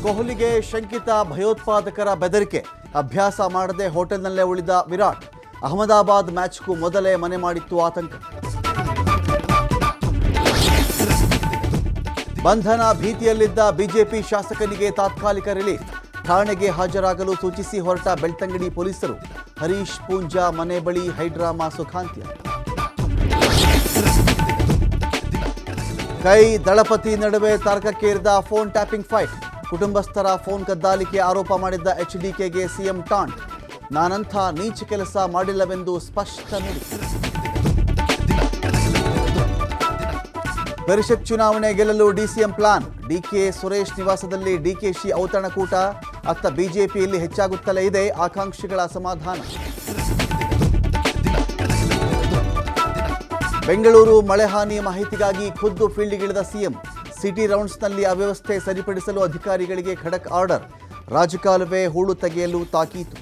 ಕೊಹ್ಲಿಗೆ ಶಂಕಿತ ಭಯೋತ್ಪಾದಕರ ಬೆದರಿಕೆ. ಅಭ್ಯಾಸ ಮಾಡದೆ ಹೋಟೆಲ್ನಲ್ಲೇ ಉಳಿದ ವಿರಾಟ್. ಅಹಮದಾಬಾದ್ ಮ್ಯಾಚ್ಗೂ ಮೊದಲೇ ಮನೆ ಮಾಡಿತ್ತು ಆತಂಕ. ಬಂಧನ ಭೀತಿಯಲ್ಲಿದ್ದ ಬಿಜೆಪಿ ಶಾಸಕನಿಗೆ ತಾತ್ಕಾಲಿಕ ರಿಲೀಫ್. ಠಾಣೆಗೆ ಹಾಜರಾಗಲು ಸೂಚಿಸಿ ಹೊರಟ ಬೆಳ್ತಂಗಡಿ ಪೊಲೀಸರು. ಹರೀಶ್ ಪೂಂಜಾ ಮನೆ ಬಳಿ ಹೈಡ್ರಾಮಾ ಸುಖಾಂತ್ಯ. ಕೈ ದಳಪತಿ ನಡುವೆ ತರ್ಕಕ್ಕೇರಿದ ಫೋನ್ ಟ್ಯಾಪಿಂಗ್ ಫೈಟ್. ಕುಟುಂಬಸ್ಥರ ಫೋನ್ ಕದ್ದಾಲಿಕೆ ಆರೋಪ ಮಾಡಿದ್ದ ಎಚ್ಡಿಕೆಗೆ ಸಿಎಂ ಟಾಂಟ್. ನಾನಂಥ ನೀಚ ಕೆಲಸ ಮಾಡಿಲ್ಲವೆಂದು ಸ್ಪಷ್ಟ ನುಡಿ. ಪರಿಷತ್ ಚುನಾವಣೆ ಗೆಲ್ಲಲು ಡಿಸಿಎಂ ಪ್ಲಾನ್. ಡಿಕೆ ಸುರೇಶ್ ನಿವಾಸದಲ್ಲಿ ಡಿಕೆಶಿ ಔತಣಕೂಟ. ಅತ್ತ ಬಿಜೆಪಿಯಲ್ಲಿ ಹೆಚ್ಚಾಗುತ್ತಲೇ ಇದೆ ಆಕಾಂಕ್ಷಿಗಳ ಅಸಮಾಧಾನ. ಬೆಂಗಳೂರು ಮಳೆ ಹಾನಿ ಮಾಹಿತಿಗಾಗಿ ಖುದ್ದು ಫೀಲ್ಡ್ಗಿಳಿದ ಸಿಎಂ. ಸಿಟಿ ರೌಂಡ್ಸ್ನಲ್ಲಿ ಅವ್ಯವಸ್ಥೆ ಸರಿಪಡಿಸಲು ಅಧಿಕಾರಿಗಳಿಗೆ ಖಡಕ್ ಆರ್ಡರ್. ರಾಜಕಾಲುವೆ ಹೂಳು ತೆಗೆಯಲು ತಾಕೀತು.